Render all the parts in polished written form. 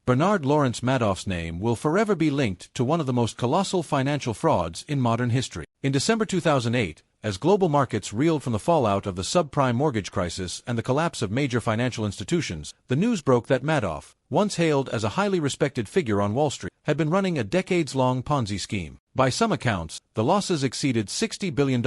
Bernard Lawrence Madoff's name will forever be linked to one of the most colossal financial frauds in modern history. In December 2008, as global markets reeled from the fallout of the subprime mortgage crisis and the collapse of major financial institutions, the news broke that Madoff, once hailed as a highly respected figure on Wall Street, had been running a decades-long Ponzi scheme. By some accounts, the losses exceeded $60 billion,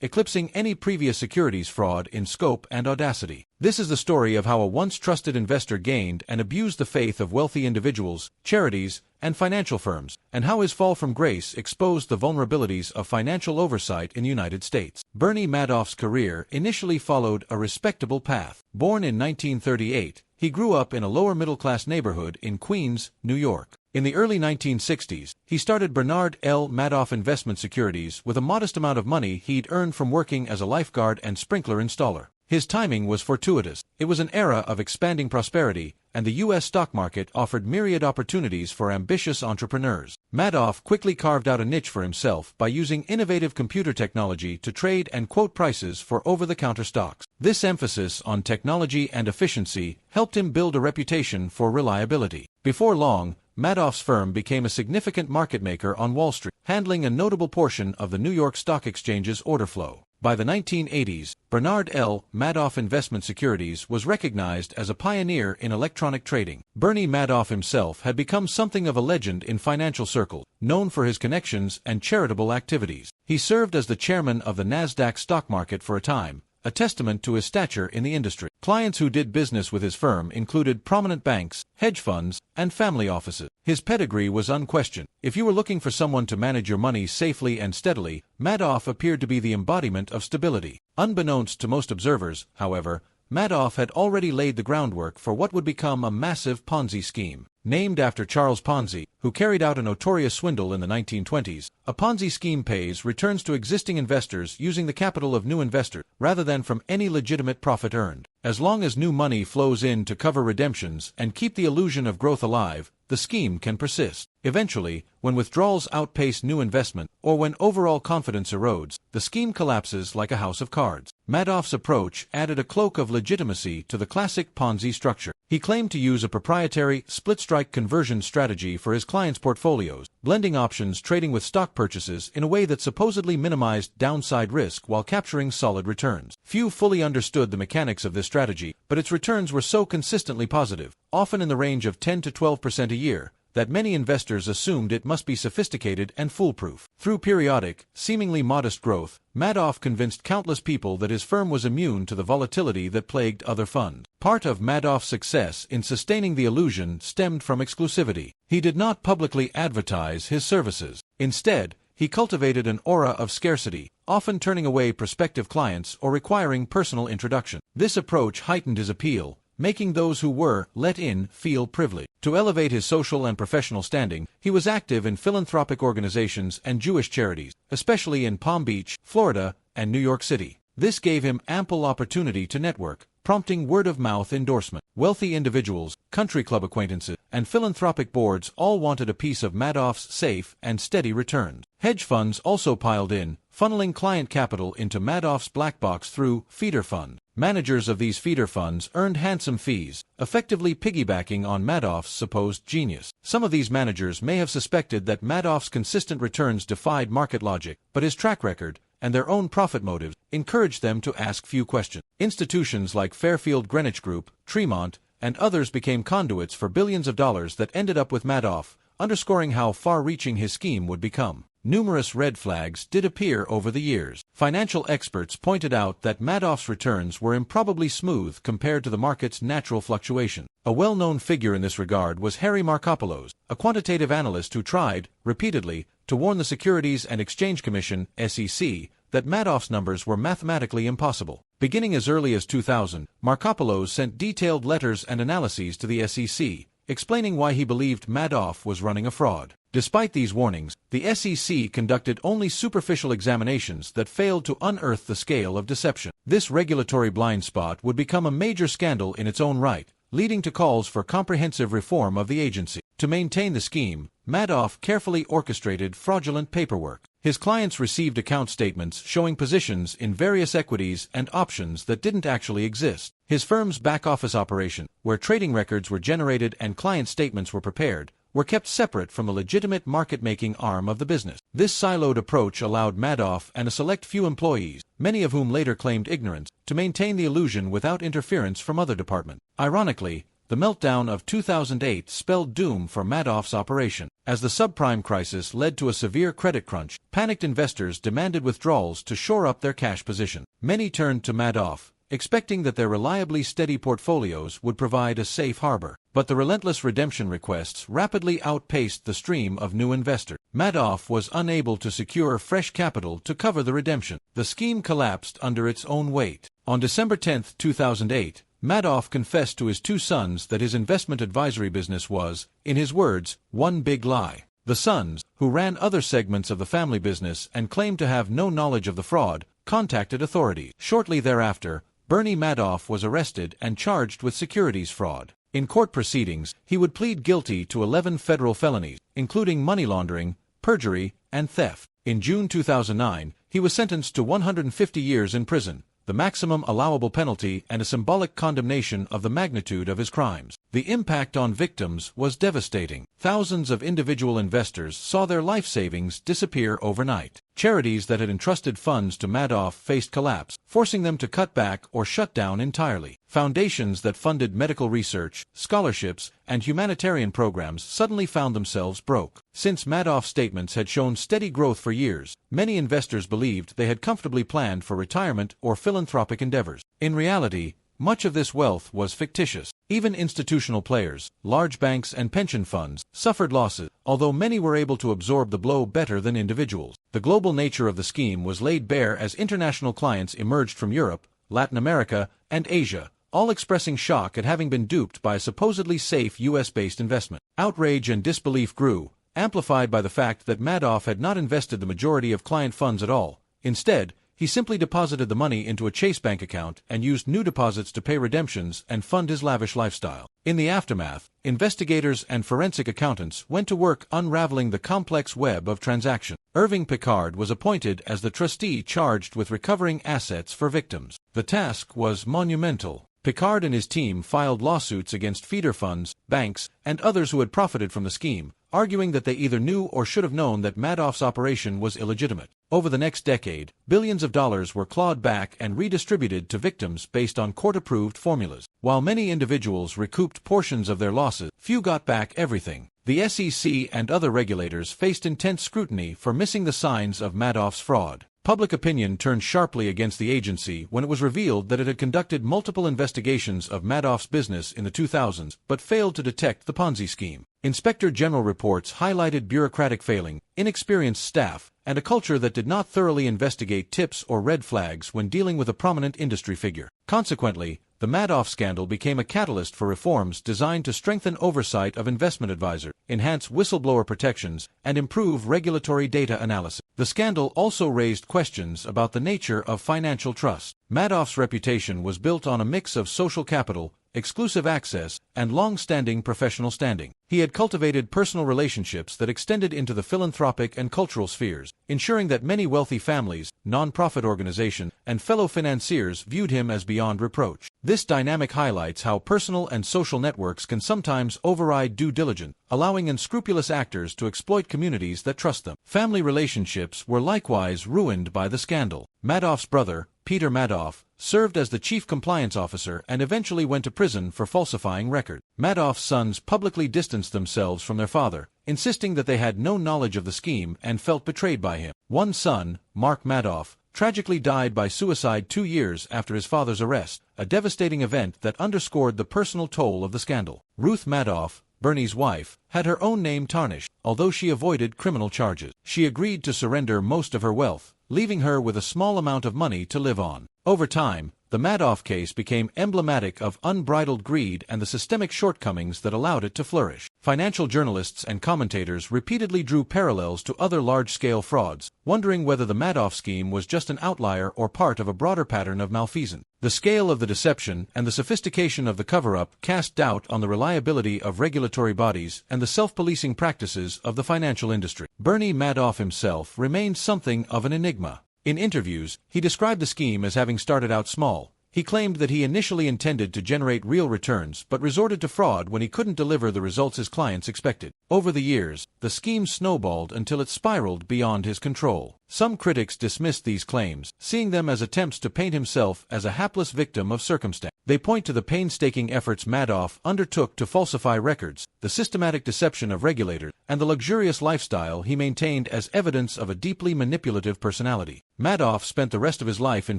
eclipsing any previous securities fraud in scope and audacity. This is the story of how a once-trusted investor gained and abused the faith of wealthy individuals, charities, and financial firms, and how his fall from grace exposed the vulnerabilities of financial oversight in the United States. Bernie Madoff's career initially followed a respectable path. Born in 1938, he grew up in a lower-middle-class neighborhood in Queens, New York. In the early 1960s, he started Bernard L. Madoff Investment Securities with a modest amount of money he'd earned from working as a lifeguard and sprinkler installer. His timing was fortuitous. It was an era of expanding prosperity, and the U.S. stock market offered myriad opportunities for ambitious entrepreneurs. Madoff quickly carved out a niche for himself by using innovative computer technology to trade and quote prices for over-the-counter stocks. This emphasis on technology and efficiency helped him build a reputation for reliability. Before long, Madoff's firm became a significant market maker on Wall Street, handling a notable portion of the New York Stock Exchange's order flow. By the 1980s, Bernard L. Madoff Investment Securities was recognized as a pioneer in electronic trading. Bernie Madoff himself had become something of a legend in financial circles, known for his connections and charitable activities. He served as the chairman of the Nasdaq stock market for a time, a testament to his stature in the industry. Clients who did business with his firm included prominent banks, hedge funds, and family offices. His pedigree was unquestioned. If you were looking for someone to manage your money safely and steadily, Madoff appeared to be the embodiment of stability. Unbeknownst to most observers, however, Madoff had already laid the groundwork for what would become a massive Ponzi scheme. Named after Charles Ponzi, who carried out a notorious swindle in the 1920s, a Ponzi scheme pays returns to existing investors using the capital of new investors, rather than from any legitimate profit earned. As long as new money flows in to cover redemptions and keep the illusion of growth alive, the scheme can persist. Eventually, when withdrawals outpace new investment, or when overall confidence erodes, the scheme collapses like a house of cards. Madoff's approach added a cloak of legitimacy to the classic Ponzi structure. He claimed to use a proprietary split-strike conversion strategy for his clients' portfolios, blending options trading with stock purchases in a way that supposedly minimized downside risk while capturing solid returns. Few fully understood the mechanics of this strategy, but its returns were so consistently positive, often in the range of 10 to 12% a year, that many investors assumed it must be sophisticated and foolproof. Through periodic, seemingly modest growth, Madoff convinced countless people that his firm was immune to the volatility that plagued other funds. Part of Madoff's success in sustaining the illusion stemmed from exclusivity. He did not publicly advertise his services. Instead, he cultivated an aura of scarcity, often turning away prospective clients or requiring personal introduction. This approach heightened his appeal, making those who were let in feel privileged. To elevate his social and professional standing, he was active in philanthropic organizations and Jewish charities, especially in Palm Beach, Florida, and New York City. This gave him ample opportunity to network, prompting word-of-mouth endorsement. Wealthy individuals, country club acquaintances, and philanthropic boards all wanted a piece of Madoff's safe and steady returns. Hedge funds also piled in, funneling client capital into Madoff's black box through feeder fund. Managers of these feeder funds earned handsome fees, effectively piggybacking on Madoff's supposed genius. Some of these managers may have suspected that Madoff's consistent returns defied market logic, but his track record, and their own profit motives, encouraged them to ask few questions. Institutions like Fairfield Greenwich Group, Tremont, and others became conduits for billions of dollars that ended up with Madoff, underscoring how far-reaching his scheme would become. Numerous red flags did appear over the years. Financial experts pointed out that Madoff's returns were improbably smooth compared to the market's natural fluctuation. A well-known figure in this regard was Harry Markopolos, a quantitative analyst who tried, repeatedly, to warn the Securities and Exchange Commission, SEC, that Madoff's numbers were mathematically impossible. Beginning as early as 2000, Markopolos sent detailed letters and analyses to the SEC, explaining why he believed Madoff was running a fraud. Despite these warnings, the SEC conducted only superficial examinations that failed to unearth the scale of deception. This regulatory blind spot would become a major scandal in its own right, leading to calls for comprehensive reform of the agency. To maintain the scheme, Madoff carefully orchestrated fraudulent paperwork. His clients received account statements showing positions in various equities and options that didn't actually exist. His firm's back-office operation, where trading records were generated and client statements were prepared, were kept separate from the legitimate market-making arm of the business. This siloed approach allowed Madoff and a select few employees, many of whom later claimed ignorance, to maintain the illusion without interference from other departments. Ironically, the meltdown of 2008 spelled doom for Madoff's operation. As the subprime crisis led to a severe credit crunch, panicked investors demanded withdrawals to shore up their cash position. Many turned to Madoff, expecting that their reliably steady portfolios would provide a safe harbor. But the relentless redemption requests rapidly outpaced the stream of new investors. Madoff was unable to secure fresh capital to cover the redemption. The scheme collapsed under its own weight. On December 10, 2008, Madoff confessed to his two sons that his investment advisory business was, in his words, one big lie. The sons, who ran other segments of the family business and claimed to have no knowledge of the fraud, contacted authorities. Shortly thereafter, Bernie Madoff was arrested and charged with securities fraud. In court proceedings, he would plead guilty to 11 federal felonies, including money laundering, perjury, and theft. In June 2009, he was sentenced to 150 years in prison, the maximum allowable penalty and a symbolic condemnation of the magnitude of his crimes. The impact on victims was devastating. Thousands of individual investors saw their life savings disappear overnight. Charities that had entrusted funds to Madoff faced collapse, forcing them to cut back or shut down entirely. Foundations that funded medical research, scholarships, and humanitarian programs suddenly found themselves broke. Since Madoff's statements had shown steady growth for years, many investors believed they had comfortably planned for retirement or philanthropic endeavors. In reality, much of this wealth was fictitious. Even institutional players, large banks and pension funds, suffered losses, although many were able to absorb the blow better than individuals. The global nature of the scheme was laid bare as international clients emerged from Europe, Latin America, and Asia, all expressing shock at having been duped by a supposedly safe US-based investment. Outrage and disbelief grew, amplified by the fact that Madoff had not invested the majority of client funds at all. Instead, he simply deposited the money into a Chase bank account and used new deposits to pay redemptions and fund his lavish lifestyle. In the aftermath, investigators and forensic accountants went to work unraveling the complex web of transactions. Irving Picard was appointed as the trustee charged with recovering assets for victims. The task was monumental. Picard and his team filed lawsuits against feeder funds, banks, and others who had profited from the scheme, arguing that they either knew or should have known that Madoff's operation was illegitimate. Over the next decade, billions of dollars were clawed back and redistributed to victims based on court-approved formulas. While many individuals recouped portions of their losses, few got back everything. The SEC and other regulators faced intense scrutiny for missing the signs of Madoff's fraud. Public opinion turned sharply against the agency when it was revealed that it had conducted multiple investigations of Madoff's business in the 2000s but failed to detect the Ponzi scheme. Inspector General reports highlighted bureaucratic failing, inexperienced staff, and a culture that did not thoroughly investigate tips or red flags when dealing with a prominent industry figure. Consequently, the Madoff scandal became a catalyst for reforms designed to strengthen oversight of investment advisors, enhance whistleblower protections, and improve regulatory data analysis. The scandal also raised questions about the nature of financial trust. Madoff's reputation was built on a mix of social capital, exclusive access, and long-standing professional standing. He had cultivated personal relationships that extended into the philanthropic and cultural spheres, ensuring that many wealthy families, non-profit organizations, and fellow financiers viewed him as beyond reproach. This dynamic highlights how personal and social networks can sometimes override due diligence, allowing unscrupulous actors to exploit communities that trust them. Family relationships were likewise ruined by the scandal. Madoff's brother, Peter Madoff, served as the chief compliance officer and eventually went to prison for falsifying records. Madoff's sons publicly distanced themselves from their father, insisting that they had no knowledge of the scheme and felt betrayed by him. One son, Mark Madoff, tragically died by suicide 2 years after his father's arrest, a devastating event that underscored the personal toll of the scandal. Ruth Madoff, Bernie's wife, had her own name tarnished, although she avoided criminal charges. She agreed to surrender most of her wealth, leaving her with a small amount of money to live on. Over time, the Madoff case became emblematic of unbridled greed and the systemic shortcomings that allowed it to flourish. Financial journalists and commentators repeatedly drew parallels to other large-scale frauds, wondering whether the Madoff scheme was just an outlier or part of a broader pattern of malfeasance. The scale of the deception and the sophistication of the cover-up cast doubt on the reliability of regulatory bodies and the self-policing practices of the financial industry. Bernie Madoff himself remained something of an enigma. In interviews, he described the scheme as having started out small. He claimed that he initially intended to generate real returns but resorted to fraud when he couldn't deliver the results his clients expected. Over the years, the scheme snowballed until it spiraled beyond his control. Some critics dismissed these claims, seeing them as attempts to paint himself as a hapless victim of circumstance. They point to the painstaking efforts Madoff undertook to falsify records, the systematic deception of regulators, and the luxurious lifestyle he maintained as evidence of a deeply manipulative personality. Madoff spent the rest of his life in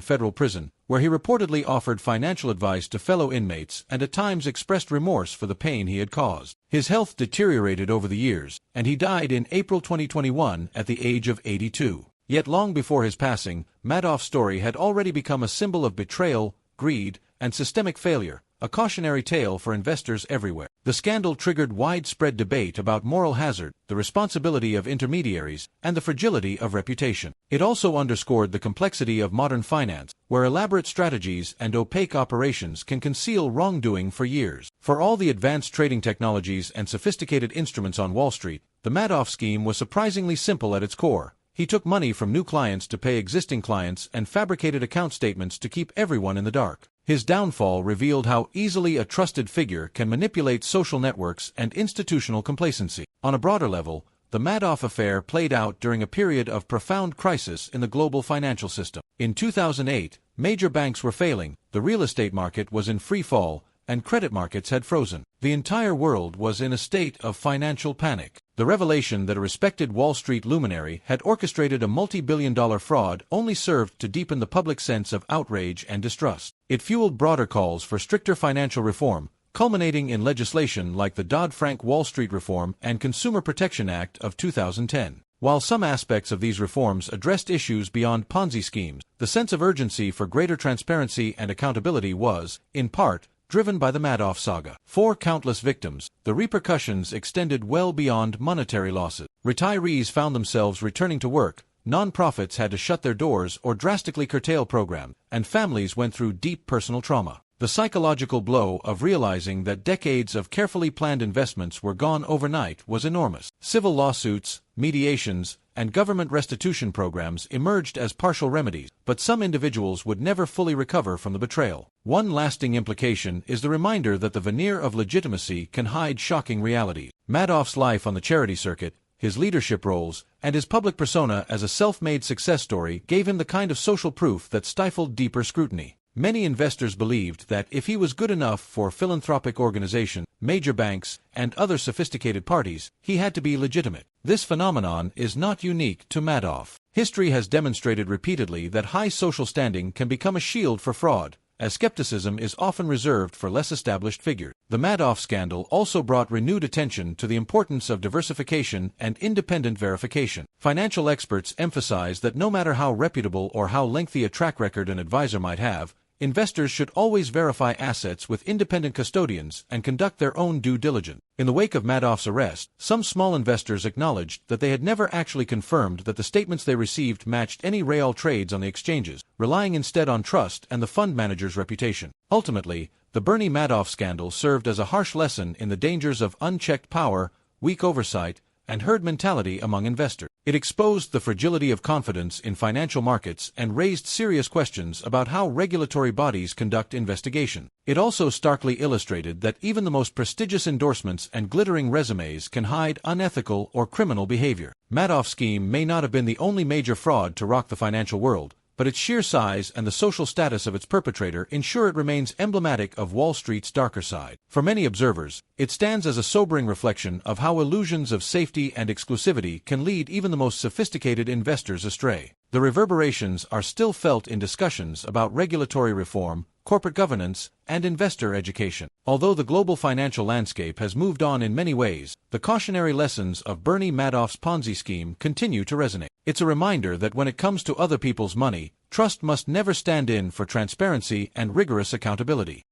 federal prison, where he reportedly offered financial advice to fellow inmates and at times expressed remorse for the pain he had caused. His health deteriorated over the years, and he died in April 2021 at the age of 82. Yet long before his passing, Madoff's story had already become a symbol of betrayal, greed, and systemic failure, a cautionary tale for investors everywhere. The scandal triggered widespread debate about moral hazard, the responsibility of intermediaries, and the fragility of reputation. It also underscored the complexity of modern finance, where elaborate strategies and opaque operations can conceal wrongdoing for years. For all the advanced trading technologies and sophisticated instruments on Wall Street, the Madoff scheme was surprisingly simple at its core. He took money from new clients to pay existing clients and fabricated account statements to keep everyone in the dark. His downfall revealed how easily a trusted figure can manipulate social networks and institutional complacency. On a broader level, the Madoff affair played out during a period of profound crisis in the global financial system. In 2008, major banks were failing, the real estate market was in free fall, and credit markets had frozen. The entire world was in a state of financial panic. The revelation that a respected Wall Street luminary had orchestrated a multi-billion-dollar fraud only served to deepen the public sense of outrage and distrust. It fueled broader calls for stricter financial reform, culminating in legislation like the Dodd-Frank Wall Street Reform and Consumer Protection Act of 2010. While some aspects of these reforms addressed issues beyond Ponzi schemes, the sense of urgency for greater transparency and accountability was, in part, driven by the Madoff saga. For countless victims, the repercussions extended well beyond monetary losses. Retirees found themselves returning to work, nonprofits had to shut their doors or drastically curtail programs, and families went through deep personal trauma. The psychological blow of realizing that decades of carefully planned investments were gone overnight was enormous. Civil lawsuits, mediations, and government restitution programs emerged as partial remedies, but some individuals would never fully recover from the betrayal. One lasting implication is the reminder that the veneer of legitimacy can hide shocking realities. Madoff's life on the charity circuit, his leadership roles, and his public persona as a self-made success story gave him the kind of social proof that stifled deeper scrutiny. Many investors believed that if he was good enough for philanthropic organizations, major banks, and other sophisticated parties, he had to be legitimate. This phenomenon is not unique to Madoff. History has demonstrated repeatedly that high social standing can become a shield for fraud, as skepticism is often reserved for less established figures. The Madoff scandal also brought renewed attention to the importance of diversification and independent verification. Financial experts emphasize that no matter how reputable or how lengthy a track record an advisor might have, investors should always verify assets with independent custodians and conduct their own due diligence. In the wake of Madoff's arrest, some small investors acknowledged that they had never actually confirmed that the statements they received matched any real trades on the exchanges, relying instead on trust and the fund manager's reputation. Ultimately, the Bernie Madoff scandal served as a harsh lesson in the dangers of unchecked power, weak oversight, and herd mentality among investors. It exposed the fragility of confidence in financial markets and raised serious questions about how regulatory bodies conduct investigation. It also starkly illustrated that even the most prestigious endorsements and glittering resumes can hide unethical or criminal behavior. Madoff's scheme may not have been the only major fraud to rock the financial world, but its sheer size and the social status of its perpetrator ensure it remains emblematic of Wall Street's darker side. For many observers, it stands as a sobering reflection of how illusions of safety and exclusivity can lead even the most sophisticated investors astray. The reverberations are still felt in discussions about regulatory reform, corporate governance, and investor education. Although the global financial landscape has moved on in many ways, the cautionary lessons of Bernie Madoff's Ponzi scheme continue to resonate. It's a reminder that when it comes to other people's money, trust must never stand in for transparency and rigorous accountability.